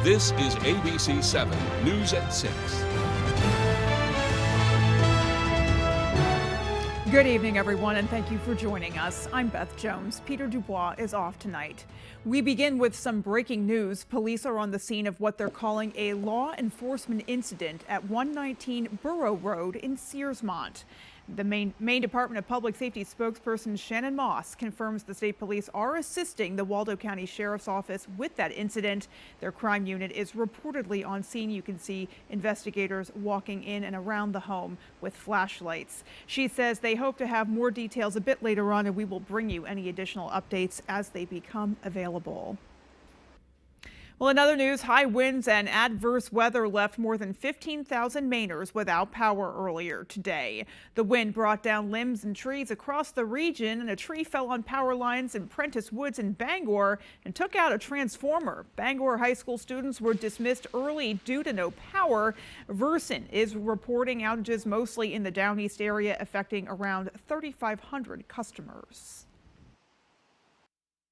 This is ABC 7 News at 6. Good evening, everyone, and thank you for joining us. I'm Beth Jones. Peter Dubois is off tonight. We begin with some breaking news. Police are on the scene of what they're calling a law enforcement incident at 119 Borough Road in Searsmont. The Maine Department of Public Safety spokesperson Shannon Moss confirms the state police are assisting the Waldo County Sheriff's Office with that incident. Their crime unit is reportedly on scene. You can see investigators walking in and around the home with flashlights. She says they hope to have more details a bit later on, and we will bring you any additional updates as they become available. Well, in other news, high winds and adverse weather left more than 15,000 Mainers without power earlier today. The wind brought down limbs and trees across the region, and a tree fell on power lines in Prentice Woods in Bangor and took out a transformer. Bangor High School students were dismissed early due to no power. WVII is reporting outages mostly in the Down East area, affecting around 3,500 customers.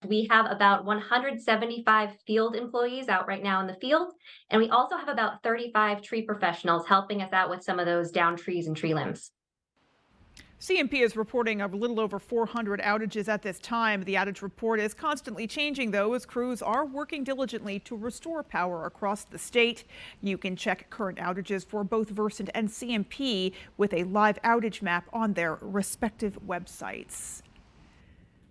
We have about 175 field employees out right now in the field, and we also have about 35 tree professionals helping us out with some of those down trees and tree limbs. CMP is reporting a little over 400 outages at this time. The outage report is constantly changing, though, as crews are working diligently to restore power across the state. You can check current outages for both WVII and CMP with a live outage map on their respective websites.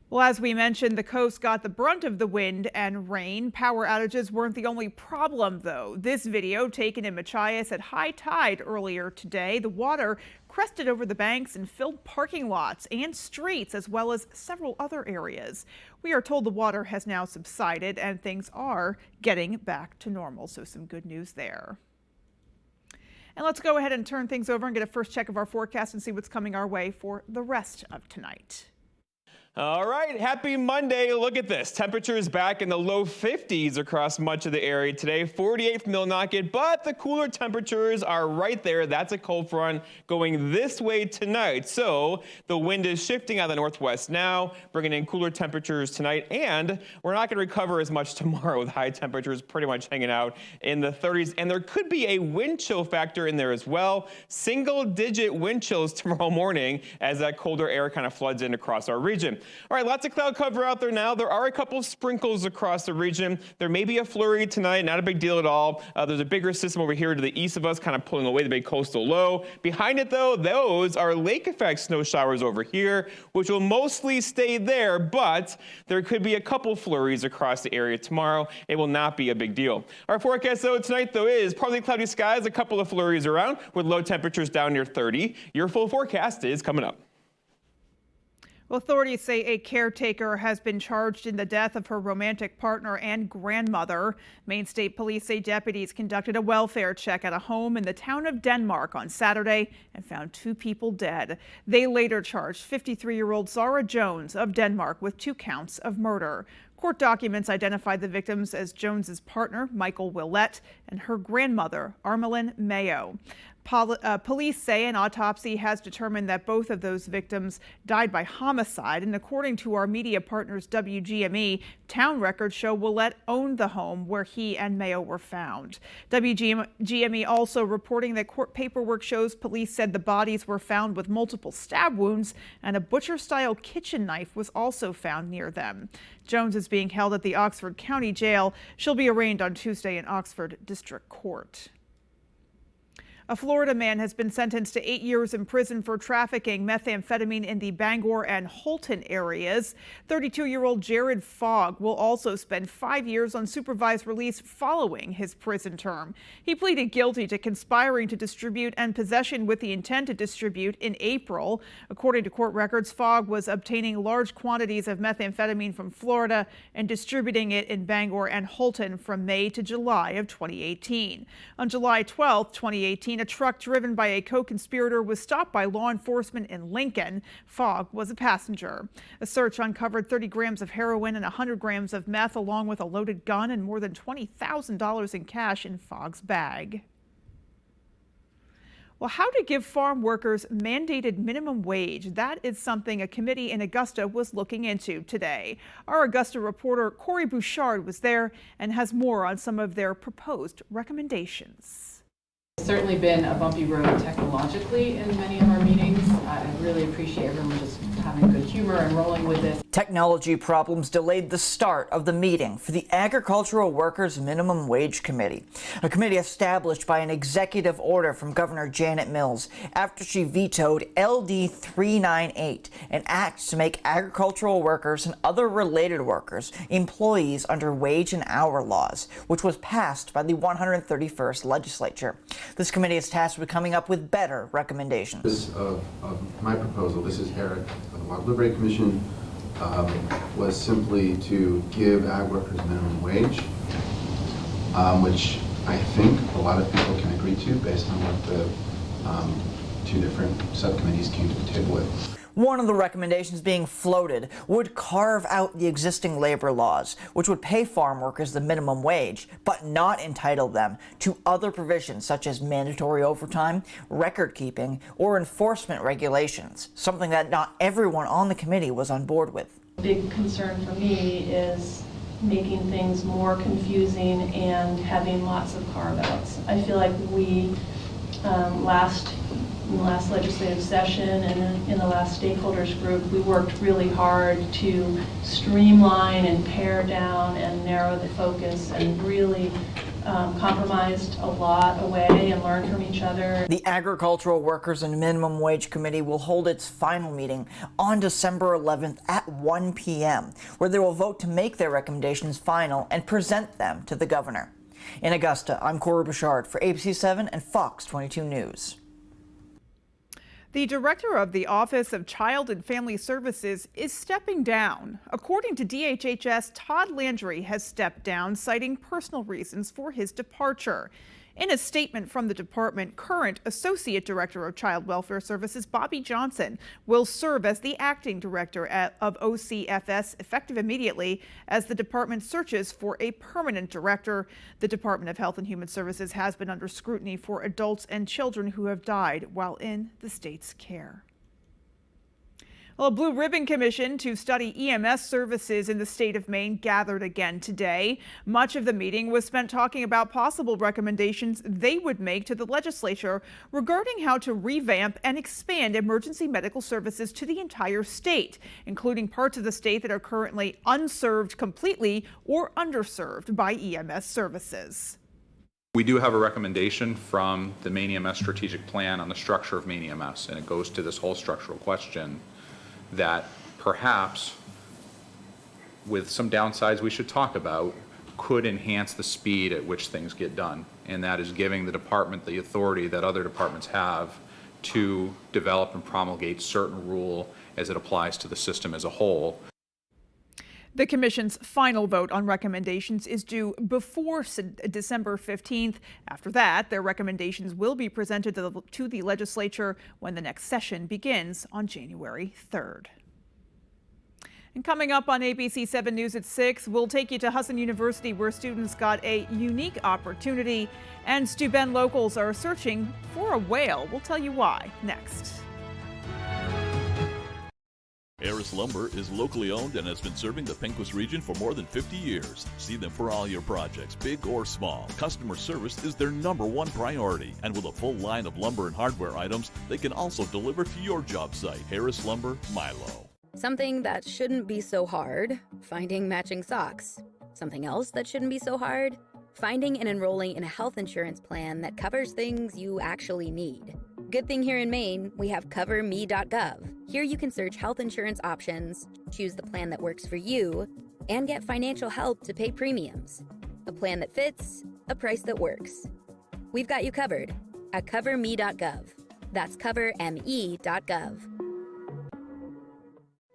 Well, as we mentioned, the coast got the brunt of the wind and rain. Power outages weren't the only problem, though. This video, taken in Machias at high tide earlier today, the water crested over the banks and filled parking lots and streets, as well as several other areas. We are told the water has now subsided and things are getting back to normal, so some good news there. And let's go ahead and turn things over and get a first check of our forecast and see what's coming our way for the rest of tonight. All right, happy Monday. Look at this. Temperatures back in the low 50s across much of the area today. 48th Millinocket, but the cooler temperatures are right there. That's a cold front going this way tonight. So the wind is shifting out of the northwest now, bringing in cooler temperatures tonight. And we're not going to recover as much tomorrow with high temperatures pretty much hanging out in the 30s. And there could be a wind chill factor in there as well. Single-digit wind chills tomorrow morning as that colder air kind of floods in across our region. All right, lots of cloud cover out there now. There are a couple of sprinkles across the region. There may be a flurry tonight, not a big deal at all. There's a bigger system over here to the east of us, kind of pulling away the big coastal low. Behind it, though, those are lake effect snow showers over here, which will mostly stay there, but there could be a couple flurries across the area tomorrow. It will not be a big deal. Our forecast, though, tonight, though, is partly cloudy skies, a couple of flurries around with low temperatures down near 30. Your full forecast is coming up. Well, authorities say a caretaker has been charged in the death of her romantic partner and grandmother. Maine State Police say deputies conducted a welfare check at a home in the town of Denmark on Saturday and found 2 people dead. They later charged 53-year-old Zara Jones of Denmark with 2 counts of murder. Court documents identified the victims as Jones's partner, Michael Willett, and her grandmother, Armelin Mayo. Police say an autopsy has determined that both of those victims died by homicide, and according to our media partners WGME, town records show Willett owned the home where he and Mayo were found. WGME also reporting that court paperwork shows police said the bodies were found with multiple stab wounds, and a butcher-style kitchen knife was also found near them. Jones is being held at the Oxford County Jail. She'll be arraigned on Tuesday in Oxford District Court. A Florida man has been sentenced to 8 years in prison for trafficking methamphetamine in the Bangor and Holton areas. 32-year-old Jared Fogg will also spend 5 years on supervised release following his prison term. He pleaded guilty to conspiring to distribute and possession with the intent to distribute in April. According to court records, Fogg was obtaining large quantities of methamphetamine from Florida and distributing it in Bangor and Holton from May to July of 2018. On July 12, 2018, a truck driven by a co-conspirator was stopped by law enforcement in Lincoln. Fogg was a passenger. A search uncovered 30 grams of heroin and 100 grams of meth, along with a loaded gun and more than $20,000 in cash in Fogg's bag. Well, how to give farm workers mandated minimum wage? That is something a committee in Augusta was looking into today. Our Augusta reporter Corey Bouchard was there and has more on some of their proposed recommendations. It's certainly been a bumpy road technologically in many of our meetings. I really appreciate everyone just having good humor and rolling with this. Technology problems delayed the start of the meeting for the Agricultural Workers Minimum Wage Committee, a committee established by an executive order from Governor Janet Mills after she vetoed LD 398, an act to make agricultural workers and other related workers employees under wage and hour laws, which was passed by the 131st legislature. This committee is tasked with coming up with better recommendations. This of my proposal, this is Herrick of the Wild Liberty Commission, was simply to give ag workers minimum wage, which I think a lot of people can agree to based on what the two different subcommittees came to the table with. One of the recommendations being floated would carve out the existing labor laws, which would pay farm workers the minimum wage, but not entitle them to other provisions such as mandatory overtime, record keeping, or enforcement regulations, something that not everyone on the committee was on board with. Big concern for me is making things more confusing and having lots of carve-outs. I feel like we in the last legislative session and in the last stakeholders group, we worked really hard to streamline and pare down and narrow the focus and really compromised a lot away and learned from each other. The Agricultural Workers and Minimum Wage Committee will hold its final meeting on December 11th at 1 p.m., where they will vote to make their recommendations final and present them to the governor. In Augusta, I'm Corey Bouchard for ABC 7 and Fox 22 News. The director of the Office of Child and Family Services is stepping down. According to DHHS, Todd Landry has stepped down, citing personal reasons for his departure. In a statement from the department, current Associate Director of Child Welfare Services Bobby Johnson will serve as the acting director of OCFS effective immediately as the department searches for a permanent director. The Department of Health and Human Services has been under scrutiny for adults and children who have died while in the state's care. Well, a Blue Ribbon Commission to study EMS services in the state of Maine gathered again today. Much of the meeting was spent talking about possible recommendations they would make to the legislature regarding how to revamp and expand emergency medical services to the entire state, including parts of the state that are currently unserved completely or underserved by EMS services. We do have a recommendation from the Maine EMS strategic plan on the structure of Maine EMS, and it goes to this whole structural question that perhaps, with some downsides we should talk about, could enhance the speed at which things get done. And that is giving the department the authority that other departments have to develop and promulgate certain rule as it applies to the system as a whole. The Commission's final vote on recommendations is due before December 15th. After that, their recommendations will be presented to the legislature when the next session begins on January 3rd. And coming up on ABC 7 News at 6, we'll take you to Husson University, where students got a unique opportunity, and Steuben locals are searching for a whale. We'll tell you why next. Harris Lumber is locally owned and has been serving the Pequot region for more than 50 years. See them for all your projects, big or small. Customer service is their #1 priority. And with a full line of lumber and hardware items, they can also deliver to your job site. Harris Lumber, Milo. Something that shouldn't be so hard, finding matching socks. Something else that shouldn't be so hard, finding and enrolling in a health insurance plan that covers things you actually need. Good thing here in Maine, we have coverme.gov. Here you can search health insurance options, choose the plan that works for you, and get financial help to pay premiums. A plan that fits, a price that works. We've got you covered at coverme.gov. That's coverme.gov.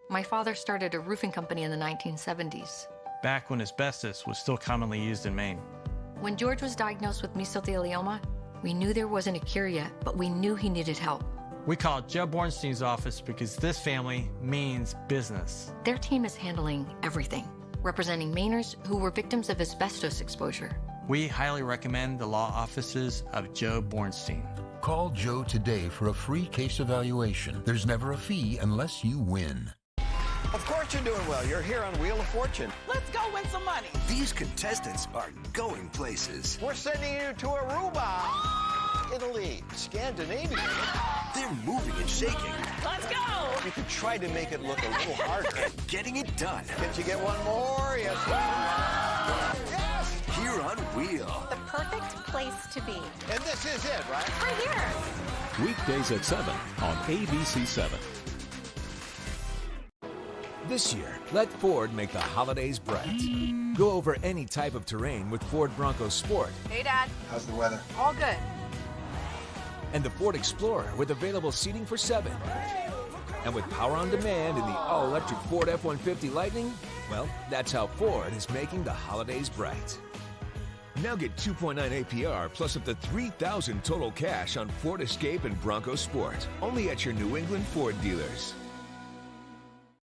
My father started a roofing company in the 1970s. Back when asbestos was still commonly used in Maine. When George was diagnosed with mesothelioma, we knew there wasn't a cure yet, but we knew he needed help. We called Joe Bornstein's office because this family means business. Their team is handling everything, representing Mainers who were victims of asbestos exposure. We highly recommend the law offices of Joe Bornstein. Call Joe today for a free case evaluation. There's never a fee unless you win. Of course you're doing well. You're here on Wheel of Fortune. Let's go win some money. These contestants are going places. We're sending you to Aruba, Italy, Scandinavia. They're moving and shaking. Let's go. You could try to make it look a little harder. And getting it done. Can't you get one more? Yes. Yes. Here on Wheel. The perfect place to be. And this is it, right? Right here. Weekdays at 7 on ABC 7. This year, let Ford make the holidays bright. Go over any type of terrain with Ford Bronco Sport. Hey, Dad. How's the weather? All good. And the Ford Explorer with available seating for 7. And with power on demand in the all-electric Ford F-150 Lightning, well, that's how Ford is making the holidays bright. Now get 2.9 APR plus up to $3,000 total cash on Ford Escape and Bronco Sport. Only at your New England Ford dealers.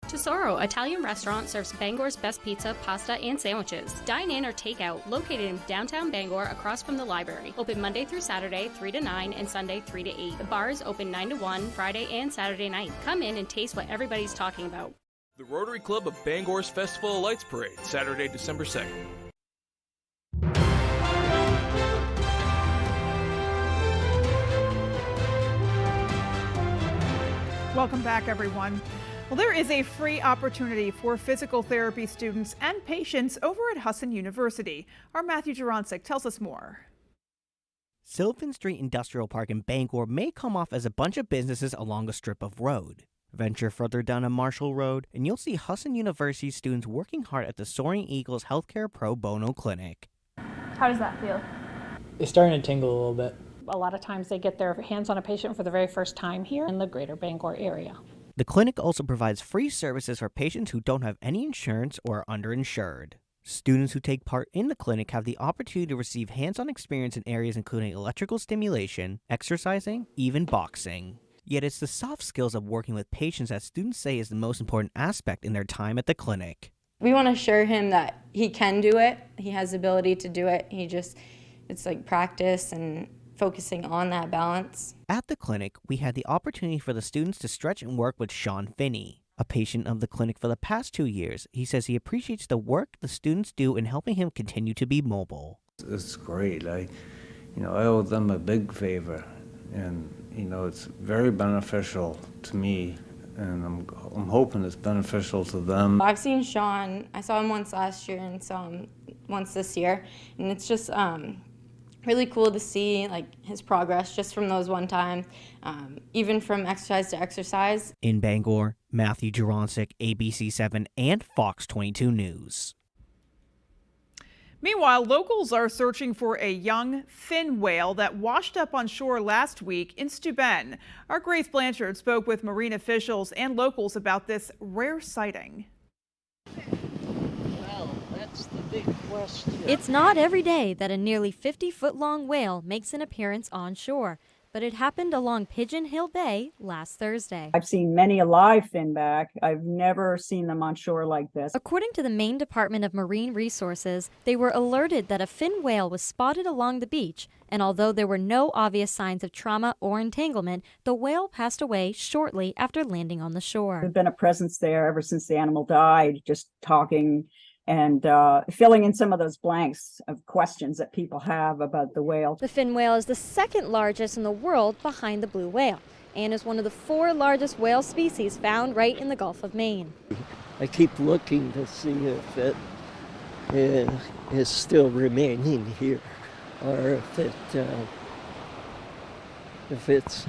Tesoro Italian restaurant serves Bangor's best pizza, pasta, and sandwiches. Dine in or take out, located in downtown Bangor across from the library. Open Monday through Saturday, 3 to 9, and Sunday, 3 to 8. The bar is open 9 to 1, Friday and Saturday night. Come in and taste what everybody's talking about. The Rotary Club of Bangor's Festival of Lights Parade, Saturday, December 2nd. Welcome back, everyone. Well, there is a free opportunity for physical therapy students and patients over at Husson University. Our Matthew Juronsik tells us more. Sylvan Street Industrial Park in Bangor may come off as a bunch of businesses along a strip of road. Venture further down a Marshall Road, and you'll see Husson University students working hard at the Soaring Eagles Healthcare Pro Bono Clinic. How does that feel? It's starting to tingle a little bit. A lot of times they get their hands on a patient for the very first time here in the greater Bangor area. The clinic also provides free services for patients who don't have any insurance or are underinsured. Students who take part in the clinic have the opportunity to receive hands-on experience in areas including electrical stimulation, exercising, even boxing. Yet it's the soft skills of working with patients that students say is the most important aspect in their time at the clinic. We want to assure him that he can do it. He has the ability to do it. It's like practice and focusing on that balance. At the clinic, we had the opportunity for the students to stretch and work with Sean Finney, a patient of the clinic for the past 2 years. He says he appreciates the work the students do in helping him continue to be mobile. It's great. I owe them a big favor, and it's very beneficial to me, and I'm hoping it's beneficial to them. I've seen Sean. I saw him once last year and saw him once this year, and it's just really cool to see his progress just from those one time, even from exercise to exercise. In Bangor, Matthew Juronsik, ABC 7 and Fox 22 News. Meanwhile, locals are searching for a young fin whale that washed up on shore last week in Steuben. Our Grace Blanchard spoke with marine officials and locals about this rare sighting. It's not every day that a nearly 50-foot-long whale makes an appearance on shore, but it happened along Pigeon Hill Bay last Thursday. I've seen many alive finback. I've never seen them on shore like this. According to the Maine Department of Marine Resources, they were alerted that a fin whale was spotted along the beach, and although there were no obvious signs of trauma or entanglement, the whale passed away shortly after landing on the shore. There's been a presence there ever since the animal died, just talking and filling in some of those blanks of questions that people have about the whale. The fin whale is the second largest in the world behind the blue whale and is one of the 4 largest whale species found right in the Gulf of Maine. I keep looking to see if it is still remaining here or if it's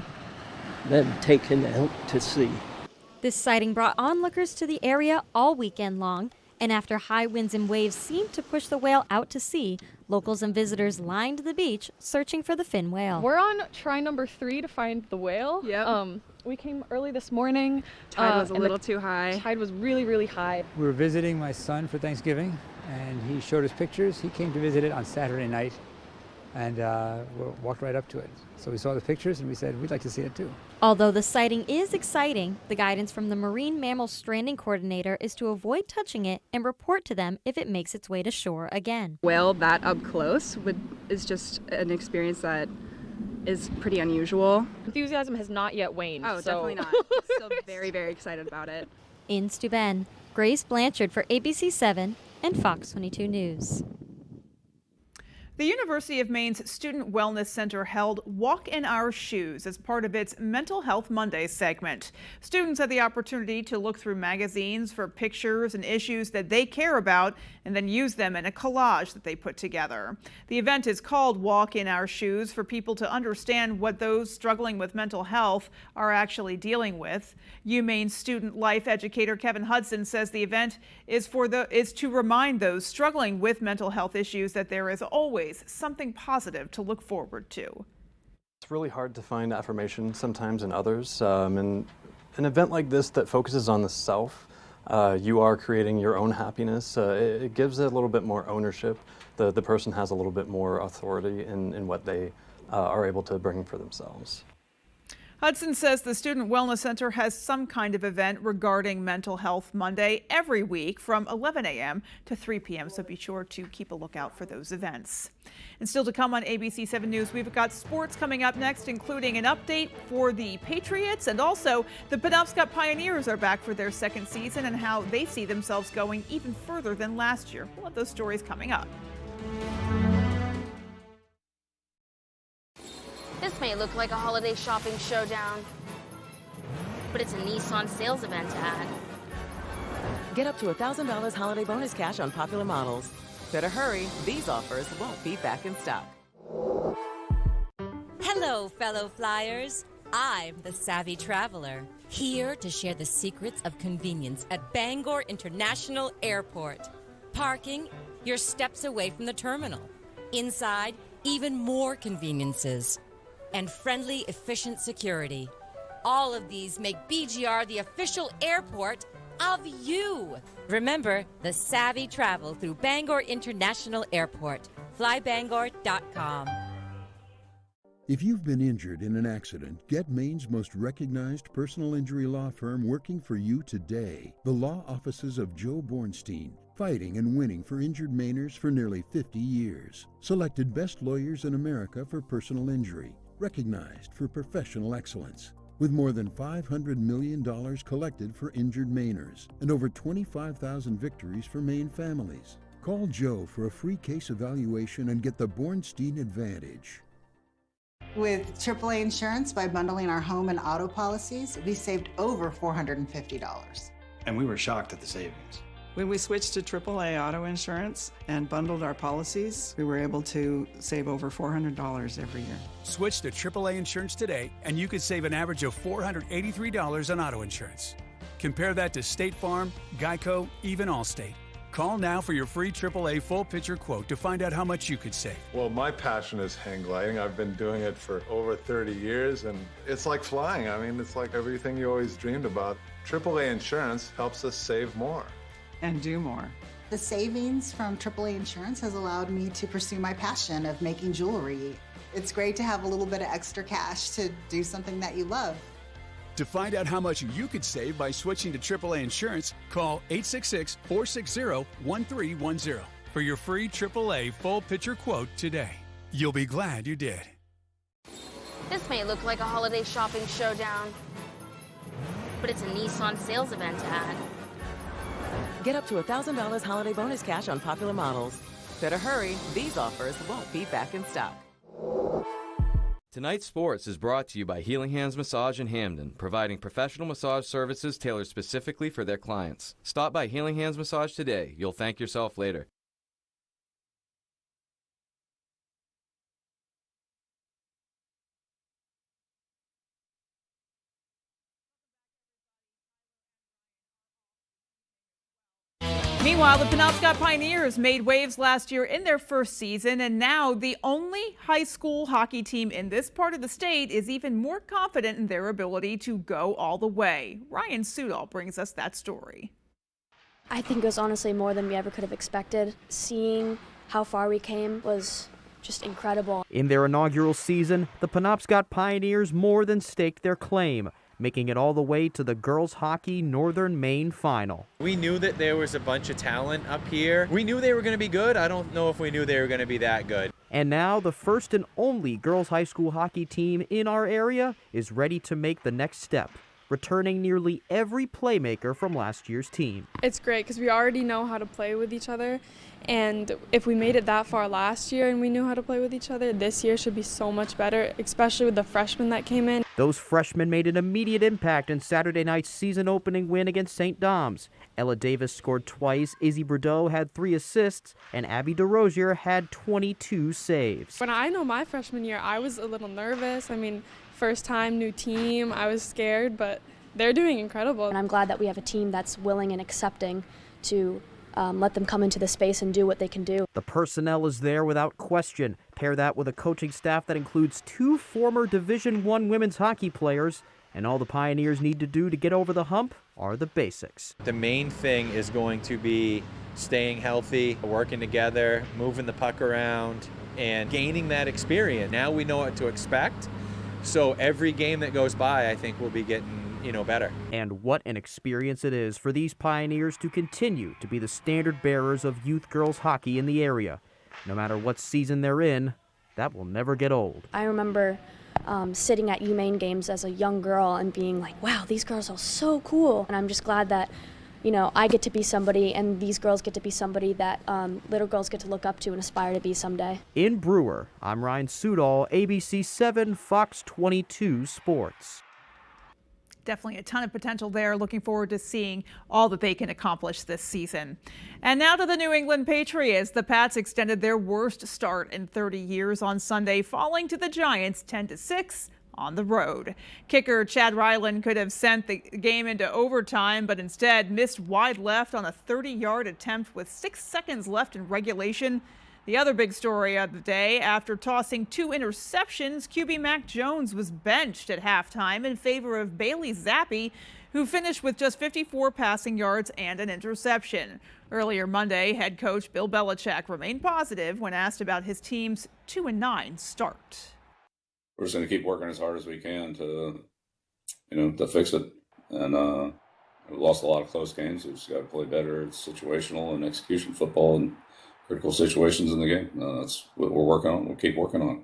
been taken out to sea. This sighting brought onlookers to the area all weekend long. And after high winds and waves seemed to push the whale out to sea, locals and visitors lined the beach searching for the fin whale. We're on try number 3 to find the whale. Yep. We came early this morning. Tide was a little too high. Tide was really, really high. We were visiting my son for Thanksgiving, and he showed us pictures. He came to visit it on Saturday night, and we walked right up to it. So we saw the pictures, and we said, we'd like to see it too. Although the sighting is exciting, the guidance from the Marine Mammal Stranding Coordinator is to avoid touching it and report to them if it makes its way to shore again. Whale that up close is just an experience that is pretty unusual. Enthusiasm has not yet waned. Oh, so. definitely not. Still very, very excited about it. In Steuben, Grace Blanchard for ABC 7 and Fox 22 News. The University of Maine's Student Wellness Center held Walk in Our Shoes as part of its Mental Health Monday segment. Students had the opportunity to look through magazines for pictures and issues that they care about and then use them in a collage that they put together. The event is called Walk in Our Shoes for people to understand what those struggling with mental health are actually dealing with. UMaine student life educator Kevin Hudson says the event is to remind those struggling with mental health issues that there is always something positive to look forward to. It's really hard to find affirmation sometimes in others, and an event like this that focuses on the self, you are creating your own happiness. It gives it a little bit more ownership. The person has a little bit more authority in what they are able to bring for themselves. Hudson says the Student Wellness Center has some kind of event regarding Mental Health Monday every week from 11 a.m. to 3 p.m., so be sure to keep a lookout for those events. And still to come on ABC 7 News, we've got sports coming up next, including an update for the Patriots, and also the Penobscot Pioneers are back for their second season and how they see themselves going even further than last year. We'll have those stories coming up. This may look like a holiday shopping showdown, but it's a Nissan sales event ad. Get up to $1,000 holiday bonus cash on popular models. Better hurry, these offers won't be back in stock. Hello, fellow flyers. I'm the Savvy Traveler, here to share the secrets of convenience at Bangor International Airport. Parking, you're steps away from the terminal. Inside, even more conveniences. And friendly, efficient security. All of these make BGR the official airport of you. Remember, the savvy travel through Bangor International Airport. FlyBangor.com. If you've been injured in an accident, get Maine's most recognized personal injury law firm working for you today. The law offices of Joe Bornstein, fighting and winning for injured Mainers for nearly 50 years. Selected best lawyers in America for personal injury. Recognized for professional excellence, with more than $500 million collected for injured Mainers and over 25,000 victories for Maine families. Call Joe for a free case evaluation and get the Bornstein Advantage. With AAA Insurance, by bundling our home and auto policies, we saved over $450. And we were shocked at the savings. When we switched to AAA auto insurance and bundled our policies, we were able to save over $400 every year. Switch to AAA insurance today, and you could save an average of $483 on auto insurance. Compare that to State Farm, Geico, even Allstate. Call now for your free AAA full picture quote to find out how much you could save. Well, my passion is hang gliding. I've been doing it for over 30 years, and it's like flying. I mean, it's like everything you always dreamed about. AAA insurance helps us save more. And do more. The savings from AAA Insurance has allowed me to pursue my passion of making jewelry. It's great to have a little bit of extra cash to do something that you love. To find out how much you could save by switching to AAA Insurance, call 866-460-1310 for your free AAA full picture quote today. You'll be glad you did. This may look like a holiday shopping showdown, but it's a Nissan sales event ad. Get up to $1,000 holiday bonus cash on popular models. Better hurry, these offers won't be back in stock. Tonight's sports is brought to you by Healing Hands Massage in Hamden, providing professional massage services tailored specifically for their clients. Stop by Healing Hands Massage today. You'll thank yourself later. Meanwhile, the Penobscot Pioneers made waves last year in their first season, and now the only high school hockey team in this part of the state is even more confident in their ability to go all the way. Ryan Sudol brings us that story. I think it was honestly more than we ever could have expected. Seeing how far we came was just incredible. In their inaugural season, the Penobscot Pioneers more than staked their claim, making it all the way to the girls hockey Northern Maine final. We knew that there was a bunch of talent up here. We knew they were going to be good. I don't know if we knew they were going to be that good. And now the first and only girls high school hockey team in our area is ready to make the next step, returning nearly every playmaker from last year's team. It's great because we already know how to play with each other, and if we made it that far last year and we knew how to play with each other, this year should be so much better, especially with the freshmen that came in. Those freshmen made an immediate impact in Saturday night's season-opening win against St. Dom's. Ella Davis scored twice, Izzy Bordeaux had 3 assists, and Abby DeRosier had 22 saves. When I know my freshman year, I was a little nervous. I mean, first time, new team, I was scared, but they're doing incredible. And I'm glad that we have a team that's willing and accepting to let them come into the space and do what they can do. The personnel is there without question. Pair that with a coaching staff that includes 2 former Division I women's hockey players, and all the Pioneers need to do to get over the hump are the basics. The main thing is going to be staying healthy, working together, moving the puck around, and gaining that experience. Now we know what to expect, so every game that goes by, I think we'll be getting better. And what an experience it is for these Pioneers to continue to be the standard bearers of youth girls hockey in the area. No matter what season they're in, that will never get old. I remember sitting at UMaine games as a young girl and being like, wow, these girls are so cool. And I'm just glad that, I get to be somebody and these girls get to be somebody that little girls get to look up to and aspire to be someday. In Brewer, I'm Ryan Sudol, ABC 7, Fox 22 Sports. Definitely a ton of potential there. Looking forward to seeing all that they can accomplish this season. And now to the New England Patriots. The Pats extended their worst start in 30 years on Sunday, falling to the Giants 10-6 on the road. Kicker Chad Ryland could have sent the game into overtime, but instead missed wide left on a 30-yard attempt with 6 seconds left in regulation. The other big story of the day, after tossing 2 interceptions, QB Mac Jones was benched at halftime in favor of Bailey Zappi, who finished with just 54 passing yards and an interception. Earlier Monday, head coach Bill Belichick remained positive when asked about his team's 2-9 start. We're just going to keep working as hard as we can to fix it. And we lost a lot of close games. We've just got to play better. It's situational and execution football and critical situations in the game. That's what we're working on. We'll keep working on.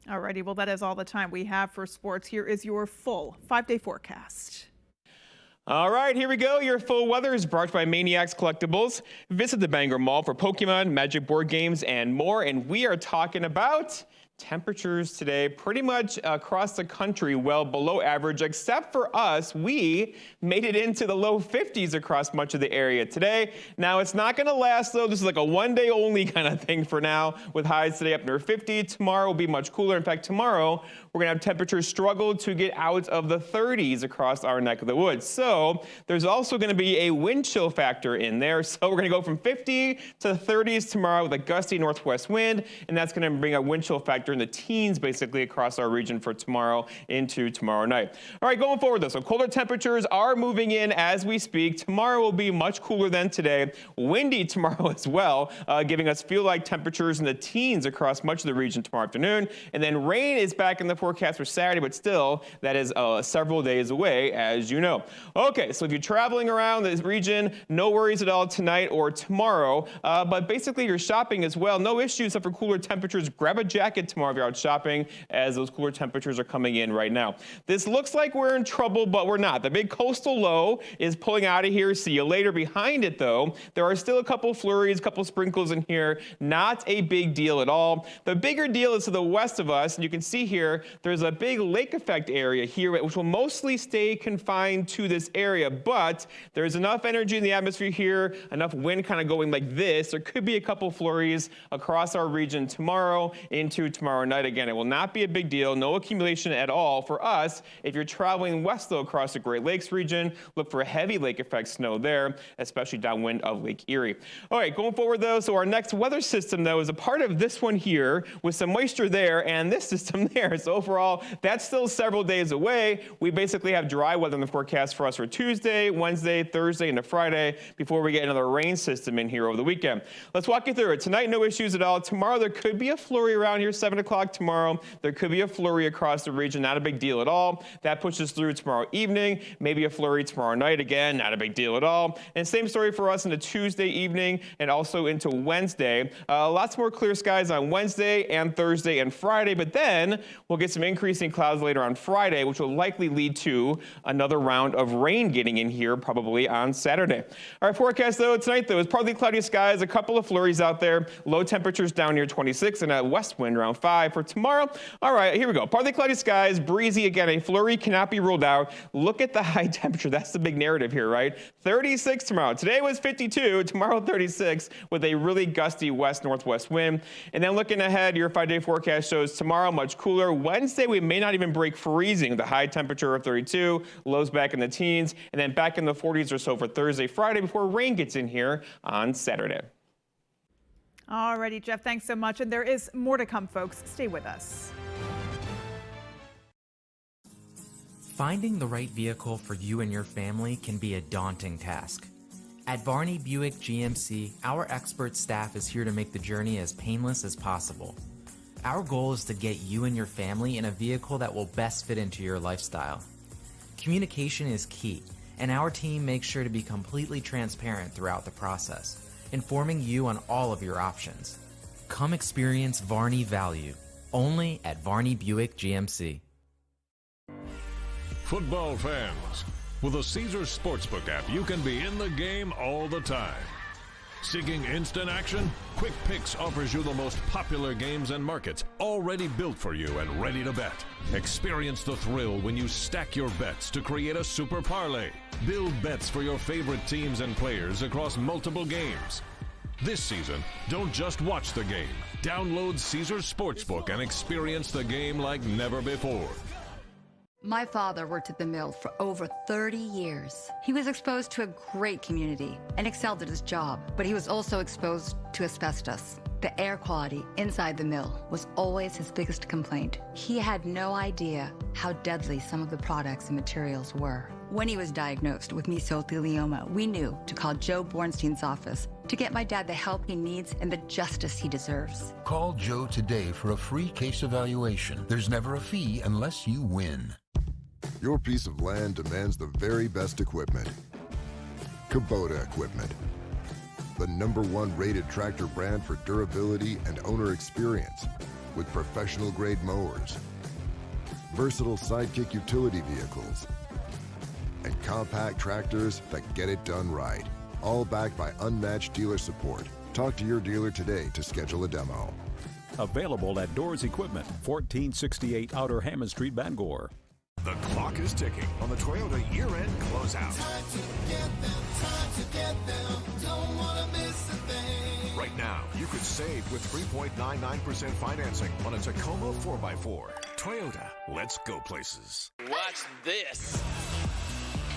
Alrighty, well, that is all the time we have for sports. Here is your full 5-day forecast. All right, here we go. Your full weather is brought to you by Maniacs Collectibles. Visit the Bangor Mall for Pokemon, Magic board games, and more. And we are talking about temperatures today pretty much across the country well below average, except for us. We made it into the low 50s across much of the area today. Now, it's not going to last, though. This is like a one-day only kind of thing for now, with highs today up near 50. Tomorrow will be much cooler. In fact, tomorrow we're going to have temperatures struggle to get out of the 30s across our neck of the woods. So there's also going to be a wind chill factor in there. So we're going to go from 50 to the 30s tomorrow with a gusty northwest wind, and that's going to bring a wind chill factor in the teens basically across our region for tomorrow into tomorrow night. All right, going forward though, so colder temperatures are moving in as we speak. Tomorrow will be much cooler than today. Windy tomorrow as well, giving us feel-like temperatures in the teens across much of the region tomorrow afternoon. And then rain is back in the forecast for Saturday, but still that is several days away, as you know. Okay, so if you're traveling around this region, no worries at all tonight or tomorrow. But basically, you're shopping as well. No issues except for cooler temperatures. Grab a jacket tomorrow if you're out shopping, as those cooler temperatures are coming in right now. This looks like we're in trouble, but we're not. The big coastal low is pulling out of here. See you later. Behind it, though, there are still a couple flurries, a couple sprinkles in here. Not a big deal at all. The bigger deal is to the west of us, and you can see here there's a big lake effect area here, which will mostly stay confined to this area, but there's enough energy in the atmosphere here, enough wind kind of going like this. There could be a couple flurries across our region tomorrow into tomorrow night. Again, it will not be a big deal. No accumulation at all for us. If you're traveling west, though, across the Great Lakes region, look for heavy lake effect snow there, especially downwind of Lake Erie. All right, going forward, though, so our next weather system, though, is a part of this one here with some moisture there and this system there. So overall, that's still several days away. We basically have dry weather in the forecast for us for Tuesday, Wednesday, Thursday, into Friday before we get another rain system in here over the weekend. Let's walk you through it. Tonight, no issues at all. Tomorrow, there could be a flurry around here, 7 7 o'clock tomorrow. There could be a flurry across the region, not a big deal at all. That pushes through tomorrow evening, maybe a flurry tomorrow night, again, not a big deal at all. And same story for us into Tuesday evening and also into Wednesday. Lots more clear skies on Wednesday and Thursday and Friday, but then we'll get some increasing clouds later on Friday, which will likely lead to another round of rain getting in here probably on Saturday. Our forecast though tonight though is partly cloudy skies, a couple of flurries out there, low temperatures down near 26 and a west wind around 5 for tomorrow. All right, here we go. Partly cloudy skies, breezy again. A flurry cannot be ruled out. Look at the high temperature. That's the big narrative here, right? 36 tomorrow. Today was 52, tomorrow 36 with a really gusty west-northwest wind. And then looking ahead, your 5-day forecast shows tomorrow much cooler. Wednesday, we may not even break freezing. The high temperature of 32, lows back in the teens, and then back in the 40s or so for Thursday, Friday before rain gets in here on Saturday. Alrighty, Jeff, thanks so much. And there is more to come, folks. Stay with us. Finding the right vehicle for you and your family can be a daunting task. At Varney Buick GMC, our expert staff is here to make the journey as painless as possible. Our goal is to get you and your family in a vehicle that will best fit into your lifestyle. Communication is key, and our team makes sure to be completely transparent throughout the process, informing you on all of your options. Come experience Varney value, only at Varney Buick GMC. Football fans, with the Caesars Sportsbook app, you can be in the game all the time. Seeking instant action? Quick Picks offers you the most popular games and markets, already built for you and ready to bet. Experience the thrill when you stack your bets to create a super parlay. Build bets for your favorite teams and players across multiple games. This season, don't just watch the game. Download Caesars Sportsbook and experience the game like never before. My father worked at the mill for over 30 years. He was exposed to a great community and excelled at his job, but he was also exposed to asbestos. The air quality inside the mill was always his biggest complaint. He had no idea how deadly some of the products and materials were. When he was diagnosed with mesothelioma, we knew to call Joe Bornstein's office to get my dad the help he needs and the justice he deserves. Call Joe today for a free case evaluation. There's never a fee unless you win. Your piece of land demands the very best equipment. Kubota Equipment, the #1 rated tractor brand for durability and owner experience, with professional-grade mowers, versatile sidekick utility vehicles, and compact tractors that get it done right, all backed by unmatched dealer support. Talk to your dealer today to schedule a demo. Available at Doors Equipment, 1468 Outer Hammond Street, Bangor. The clock is ticking on the Toyota year-end closeout. Time to get them, don't wanna miss a thing. Right now, you could save with 3.99% financing on a Tacoma 4x4. Toyota, let's go places. Watch this.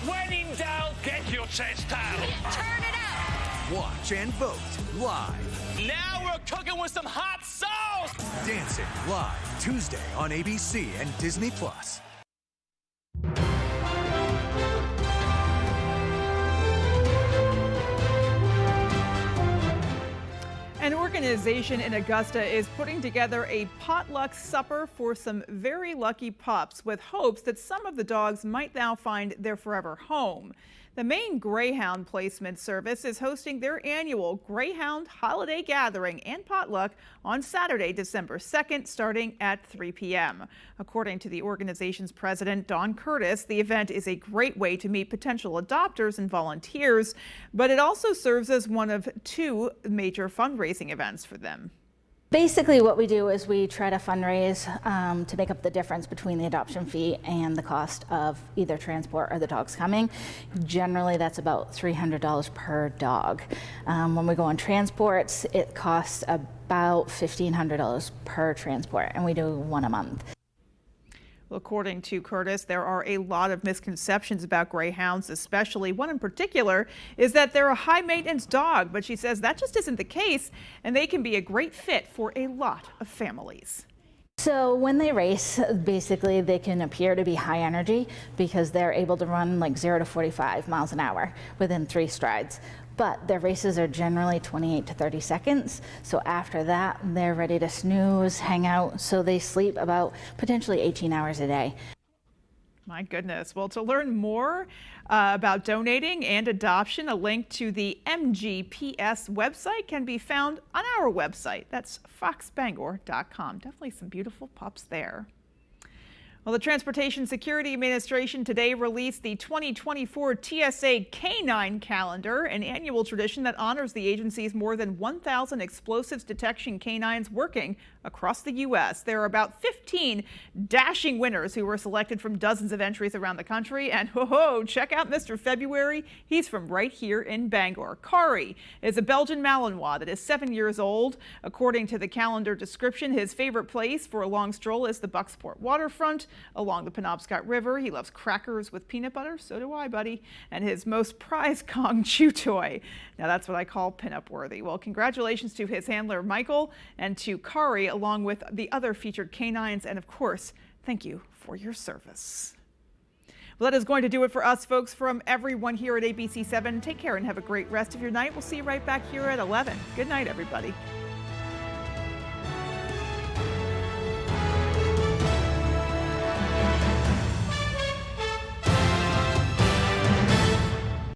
When in doubt, get your chest towel. Turn it up. Watch and vote live. Now we're cooking with some hot sauce. Dancing live Tuesday on ABC and Disney+. An organization in Augusta is putting together a potluck supper for some very lucky pups with hopes that some of the dogs might now find their forever home. The Maine Greyhound Placement Service is hosting their annual Greyhound Holiday Gathering and Potluck on Saturday, December 2nd, starting at 3 p.m. According to the organization's president, Don Curtis, the event is a great way to meet potential adopters and volunteers, but it also serves as one of 2 major fundraising events for them. Basically what we do is we try to fundraise to make up the difference between the adoption fee and the cost of either transport or the dogs coming. Generally that's about $300 per dog. When we go on transports, it costs about $1,500 per transport, and we do 1 a month. Well, according to Curtis, there are a lot of misconceptions about greyhounds, especially one in particular is that they're a high-maintenance dog, but she says that just isn't the case, and they can be a great fit for a lot of families. So when they race, basically they can appear to be high energy because they're able to run like 0 to 45 miles an hour within 3 strides. But their races are generally 28 to 30 seconds. So after that, they're ready to snooze, hang out. So they sleep about potentially 18 hours a day. My goodness. Well, to learn more about donating and adoption, a link to the MGPS website can be found on our website. That's foxbangor.com. Definitely some beautiful pups there. Well, the Transportation Security Administration today released the 2024 TSA Canine Calendar, an annual tradition that honors the agency's more than 1,000 explosives detection canines working across the U.S. There are about 15 dashing winners who were selected from dozens of entries around the country. And check out Mr. February. He's from right here in Bangor. Kari is a Belgian Malinois that is 7 years old. According to the calendar description, his favorite place for a long stroll is the Bucksport waterfront along the Penobscot River. He loves crackers with peanut butter. So do I, buddy. And his most prized Kong chew toy. Now that's what I call pinup worthy. Well, congratulations to his handler, Michael, and to Kari, along with the other featured canines. And of course, thank you for your service. Well, that is going to do it for us, folks, from everyone here at ABC7. Take care and have a great rest of your night. We'll see you right back here at 11. Good night, everybody.